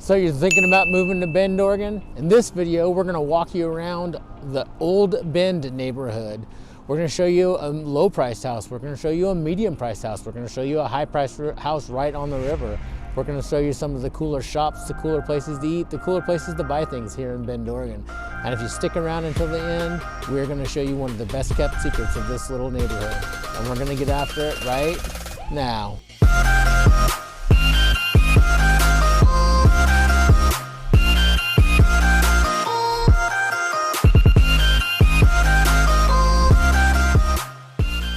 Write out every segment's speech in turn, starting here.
So you're thinking about moving to Bend, Oregon? In this video, we're gonna walk you around the Old Bend neighborhood. We're gonna show you a low-priced house. We're gonna show you a medium-priced house. We're gonna show you a high-priced house right on the river. We're gonna show you some of the cooler shops, the cooler places to eat, the cooler places to buy things here in Bend, Oregon. And if you stick around until the end, we're gonna show you one of the best kept secrets of this little neighborhood. And we're gonna get after it right now.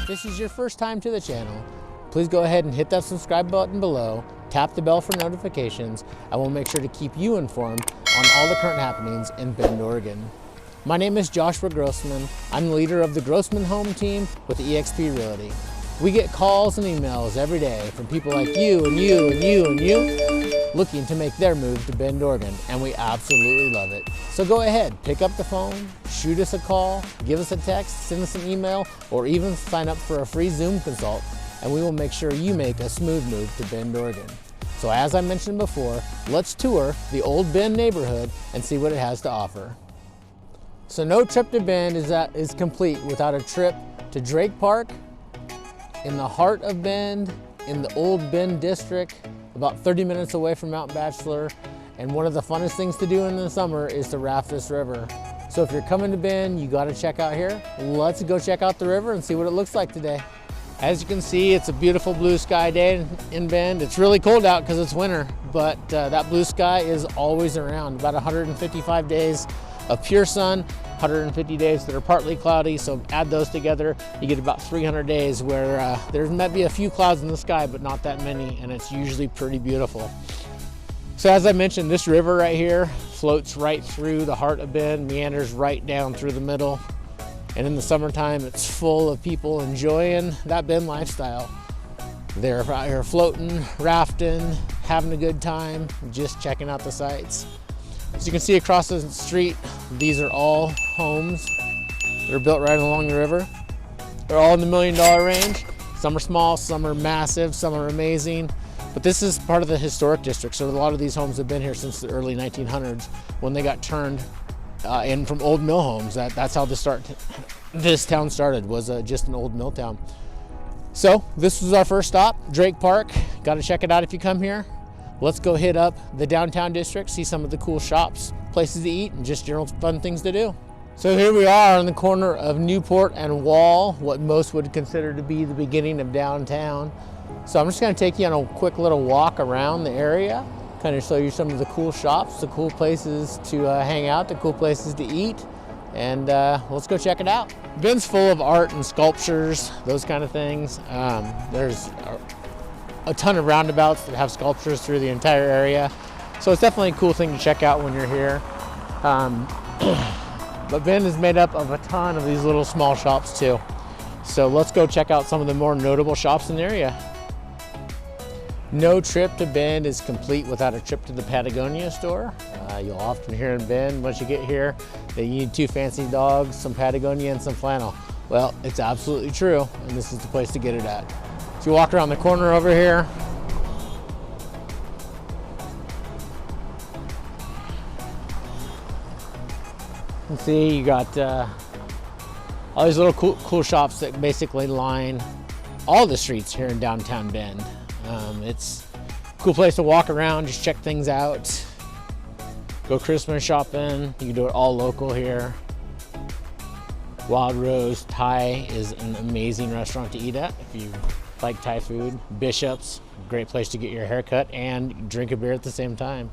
If this is your first time to the channel, please go ahead and hit that subscribe button below, tap the bell for notifications, and we'll make sure to keep you informed on all the current happenings in Bend, Oregon. My name is Joshua Grossman. I'm the leader of the Grossman Home Team with the eXp Realty. We get calls and emails every day from people like you and you and you and you looking to make their move to Bend, Oregon, and we absolutely love it. So go ahead, pick up the phone, shoot us a call, give us a text, send us an email, or even sign up for a free Zoom consult, and we will make sure you make a smooth move to Bend, Oregon. So as I mentioned before, let's tour the Old Bend neighborhood and see what it has to offer. So no trip to Bend is complete without a trip to Drake Park, in the heart of Bend, in the Old Bend district, about 30 minutes away from Mount Bachelor. And one of the funnest things to do in the summer is to raft this river. So if you're coming to Bend, you gotta check out here. Let's go check out the river and see what it looks like today. As you can see, it's a beautiful blue sky day in Bend. It's really cold out because it's winter, but that blue sky is always around. About 155 days of pure sun, 150 days that are partly cloudy, so add those together, you get about 300 days where there might be a few clouds in the sky, but not that many, and it's usually pretty beautiful. So as I mentioned, this river right here floats right through the heart of Bend, meanders right down through the middle, and in the summertime, it's full of people enjoying that Bend lifestyle. They're out here floating, rafting, having a good time, just checking out the sights. As you can see across the street, these are all homes that are built right along the river. They're all in the $1 million range. Some are small, some are massive, some are amazing. But this is part of the historic district, so a lot of these homes have been here since the early 1900s when they got turned in from old mill homes. That's how this town started, was just an old mill town. So this was our first stop, Drake Park. Got to check it out if you come here. Let's go hit up the downtown district, see some of the cool shops, places to eat, and just general fun things to do. So here we are on the corner of Newport and Wall, what most would consider to be the beginning of downtown. So I'm just gonna take you on a quick little walk around the area, kind of show you some of the cool shops, the cool places to hang out, the cool places to eat, and let's go check it out. Bend's full of art and sculptures, those kind of things. There's a ton of roundabouts that have sculptures through the entire area. So it's definitely a cool thing to check out when you're here. But Bend is made up of a ton of these little small shops too. So let's go check out some of the more notable shops in the area. No trip to Bend is complete without a trip to the Patagonia store. You'll often hear in Bend, once you get here, that you need 2 fancy dogs, some Patagonia, and some flannel. Well, it's absolutely true, and this is the place to get it at. So you walk around the corner over here. You can see you got all these little cool shops that basically line all the streets here in downtown Bend. It's a cool place to walk around, just check things out. Go Christmas shopping, you can do it all local here. Wild Rose Thai is an amazing restaurant to eat at if you like Thai food. Bishop's, great place to get your hair cut and drink a beer at the same time.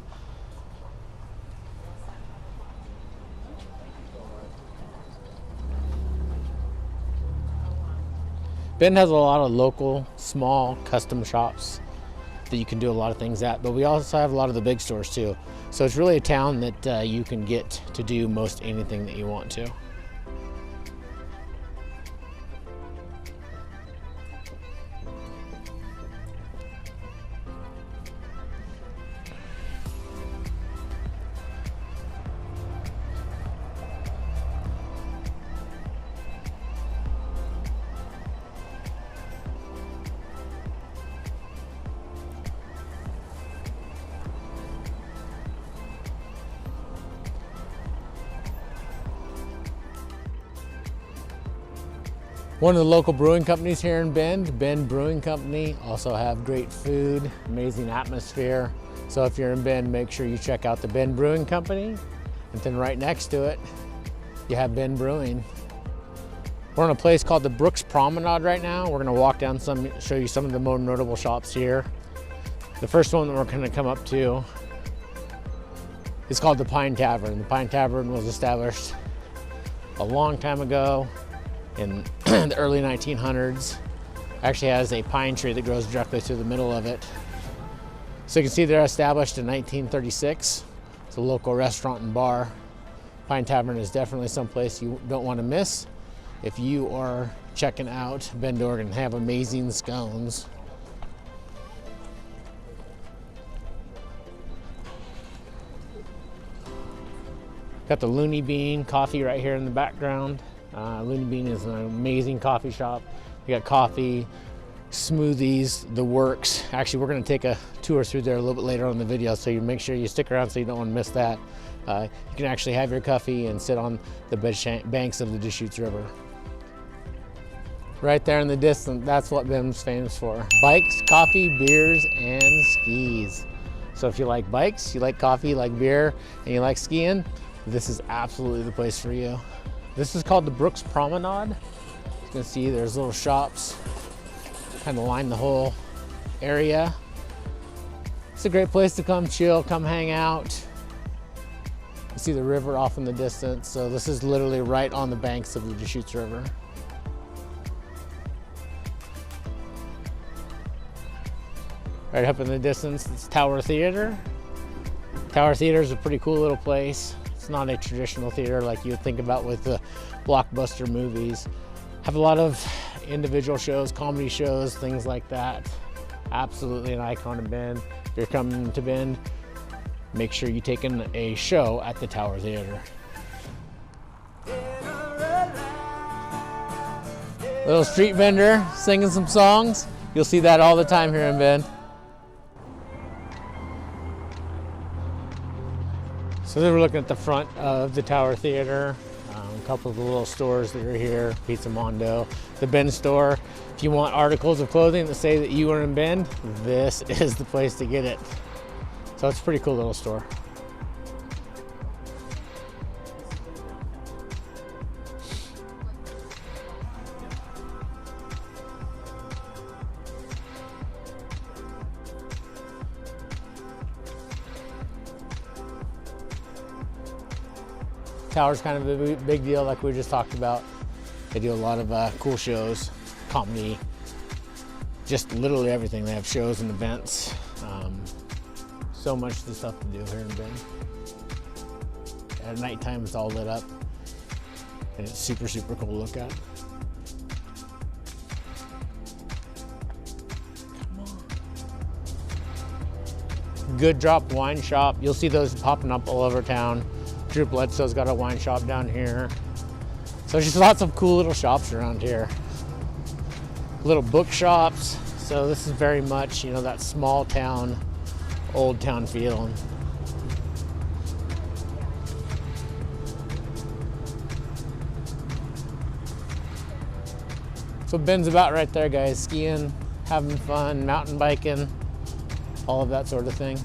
Bend has a lot of local, small, custom shops that you can do a lot of things at, but we also have a lot of the big stores too. So it's really a town that you can get to do most anything that you want to. One of the local brewing companies here in Bend Brewing Company, also have great food, amazing atmosphere. So if you're in Bend, make sure you check out the Bend Brewing Company. And then right next to it, you have Bend Brewing. We're in a place called the Brook's Promenade right now. We're gonna walk down show you some of the more notable shops here. The first one that we're gonna come up to is called the Pine Tavern. The Pine Tavern was established a long time ago in the early 1900s. Actually has a pine tree that grows directly through the middle of it. So you can see they're established in 1936. It's a local restaurant and bar. Pine Tavern is definitely someplace you don't want to miss if you are checking out Bend, Oregon. They have amazing scones. Got the Looney Bean coffee right here in the background. Looney Bean is an amazing coffee shop. You got coffee, smoothies, the works. Actually, we're gonna take a tour through there a little bit later on in the video, so you make sure you stick around so you don't want to miss that. You can actually have your coffee and sit on the banks of the Deschutes River. Right there in the distance, that's what Bend's famous for. Bikes, coffee, beers, and skis. So if you like bikes, you like coffee, you like beer, and you like skiing, this is absolutely the place for you. This is called the Brook's Promenade. You can see there's little shops kind of line the whole area. It's a great place to come chill, come hang out. You see the river off in the distance. So this is literally right on the banks of the Deschutes River. Right up in the distance, it's Tower Theater. Tower Theater is a pretty cool little place. It's not a traditional theater like you would think about with the blockbuster movies. Have a lot of individual shows, comedy shows, things like that. Absolutely an icon of Bend. If you're coming to Bend, make sure you take in a show at the Tower Theater. Little street vendor singing some songs. You'll see that all the time here in Bend. So then we're looking at the front of the Tower Theater. A couple of the little stores that are here, Pizza Mondo, the Bend store. If you want articles of clothing that say that you are in Bend, this is the place to get it. So it's a pretty cool little store. Tower's kind of a big deal like we just talked about. They do a lot of cool shows, comedy, just literally everything. They have shows and events. So much stuff to do here in Bend. At nighttime it's all lit up and it's super, super cool to look at. Good Drop Wine Shop. You'll see those popping up all over town. Drew Bledsoe's got a wine shop down here. So just lots of cool little shops around here. Little bookshops. So this is very much, you know, that small town, old town feeling. So Bend's about right there, guys. Skiing, having fun, mountain biking, all of that sort of thing.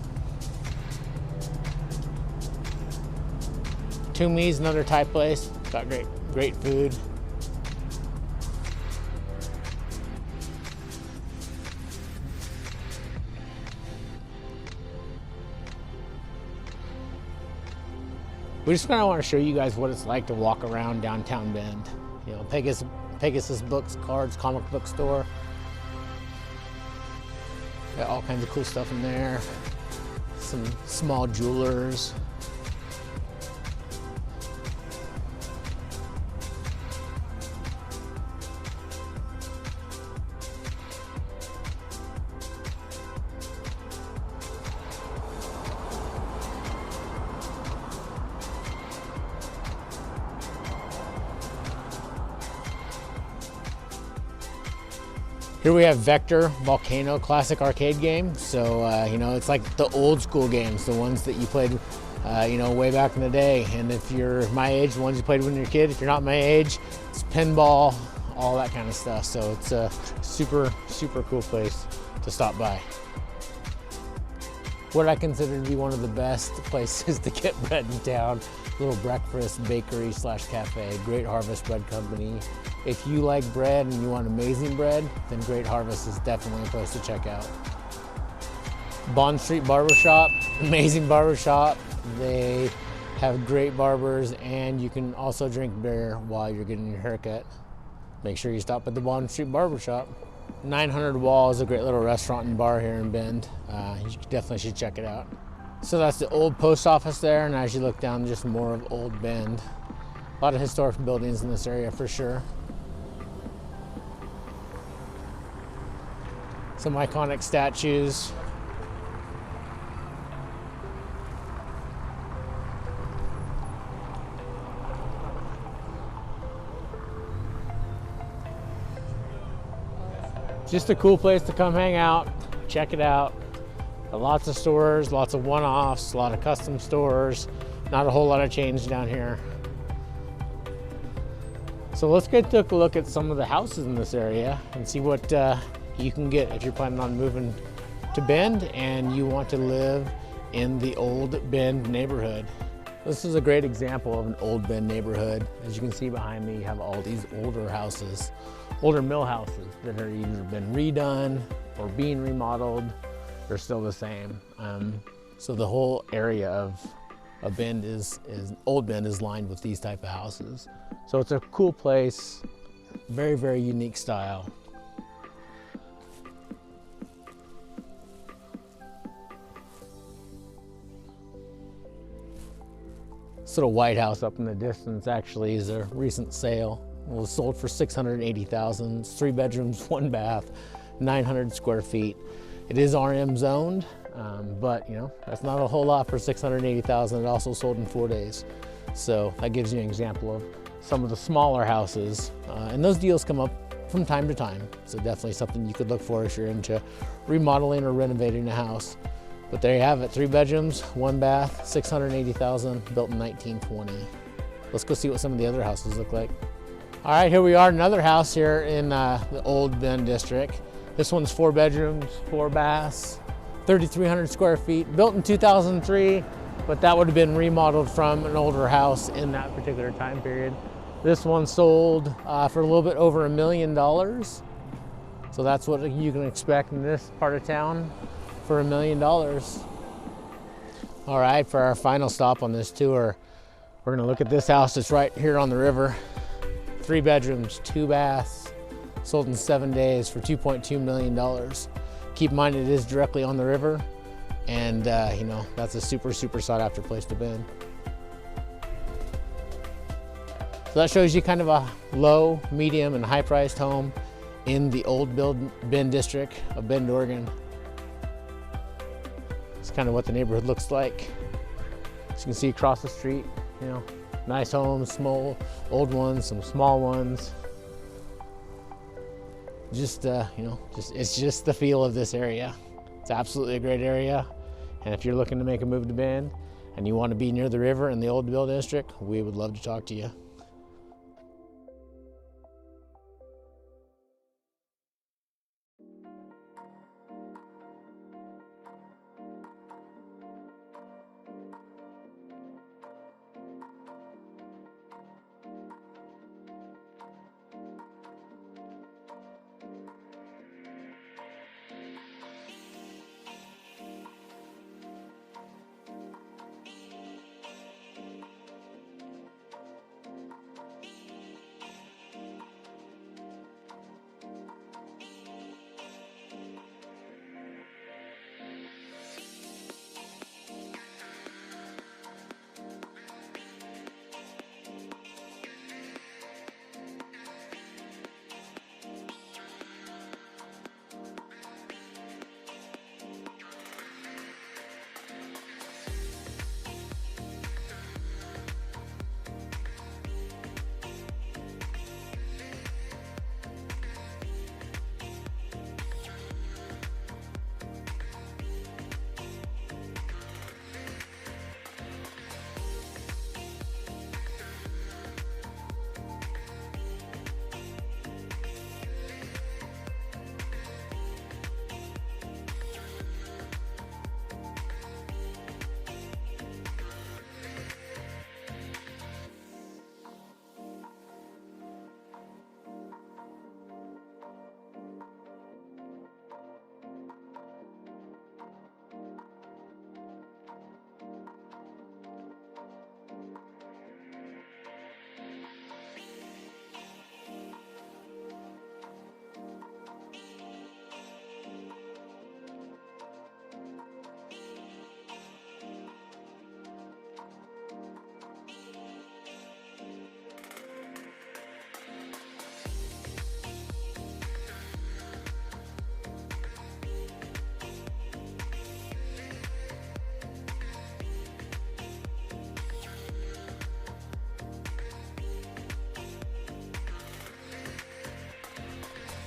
Toomey's another Thai place. Got great food. We just kind of want to show you guys what it's like to walk around downtown Bend. You know, Pegasus Books, Cards, comic book store. Got all kinds of cool stuff in there. Some small jewelers. Here we have Vector Volcano classic arcade game. So, you know, it's like the old school games, the ones that you played, you know, way back in the day. And if you're my age, the ones you played when you were a kid. If you're not my age, it's pinball, all that kind of stuff. So it's a super, super cool place to stop by. What I consider to be one of the best places to get bread in town, little breakfast bakery slash cafe, Great Harvest Bread Company. If you like bread and you want amazing bread, then Great Harvest is definitely a place to check out. Bond Street Barbershop, amazing barbershop. They have great barbers, and you can also drink beer while you're getting your haircut. Make sure you stop at the Bond Street Barbershop. 900 Wall is a great little restaurant and bar here in Bend. You definitely should check it out. So that's the old post office there, and as you look down, just more of Old Bend. A lot of historic buildings in this area for sure. Some iconic statues. Just a cool place to come hang out, check it out. Lots of stores, lots of one-offs, a lot of custom stores, not a whole lot of change down here. So let's take a look at some of the houses in this area and see what you can get if you're planning on moving to Bend and you want to live in the Old Bend neighborhood. This is a great example of an Old Bend neighborhood. As you can see behind me, you have all these older houses, older mill houses that are either been redone or being remodeled. They're still the same. So the whole area of Bend is Old Bend is lined with these type of houses. So it's a cool place, very, very unique style. This little white house up in the distance actually is a recent sale. It was sold for $680,000. It's 3 bedrooms, 1 bath, 900 square feet. It is RM zoned, but you know, that's not a whole lot for $680,000. It also sold in 4 days. So that gives you an example of some of the smaller houses. And those deals come up from time to time. So definitely something you could look for if you're into remodeling or renovating a house. But there you have it, 3 bedrooms, 1 bath, $680,000, built in 1920. Let's go see what some of the other houses look like. All right, here we are, another house here in the Old Bend district. This one's 4 bedrooms, 4 baths, 3,300 square feet, built in 2003, but that would have been remodeled from an older house in that particular time period. This one sold for a little bit over $1 million. So that's what you can expect in this part of town for $1 million. All right, for our final stop on this tour, we're gonna look at this house that's right here on the river. 3 bedrooms, 2 baths, sold in 7 days for $2.2 million. Keep in mind it is directly on the river, and you know, that's a super, super sought after place to be. So that shows you kind of a low, medium, and high priced home in the Old Bend district of Bend, Oregon. It's kind of what the neighborhood looks like. As you can see across the street, you know, nice homes, small, old ones, some small ones. Just, you know, it's just the feel of this area. It's absolutely a great area. And if you're looking to make a move to Bend and you want to be near the river in the Old Bend district, we would love to talk to you.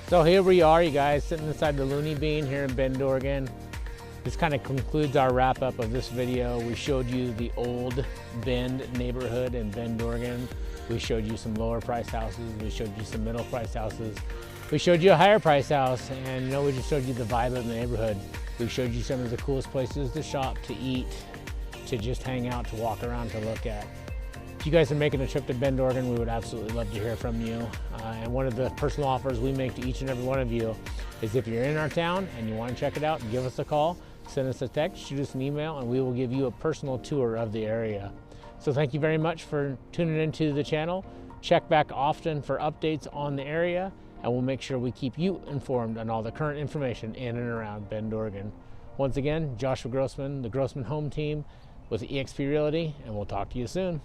So here we are, you guys, sitting inside the Looney Bean here in Bend, Oregon. This kind of concludes our wrap up of this video. We showed you the old Bend neighborhood in Bend, Oregon. We showed you some lower price houses. We showed you some middle price houses. We showed you a higher price house, and we just showed you the vibe of the neighborhood. We showed you some of the coolest places to shop, to eat, to just hang out, to walk around, to look at. If you guys are making a trip to Bend, Oregon, we would absolutely love to hear from you. And one of the personal offers we make to each and every one of you is if you're in our town and you want to check it out, give us a call, send us a text, shoot us an email, and we will give you a personal tour of the area. So thank you very much for tuning into the channel. Check back often for updates on the area, and we'll make sure we keep you informed on all the current information in and around Bend, Oregon. Once again, Joshua Grossman, the Grossman Home Team with eXp Realty, and we'll talk to you soon.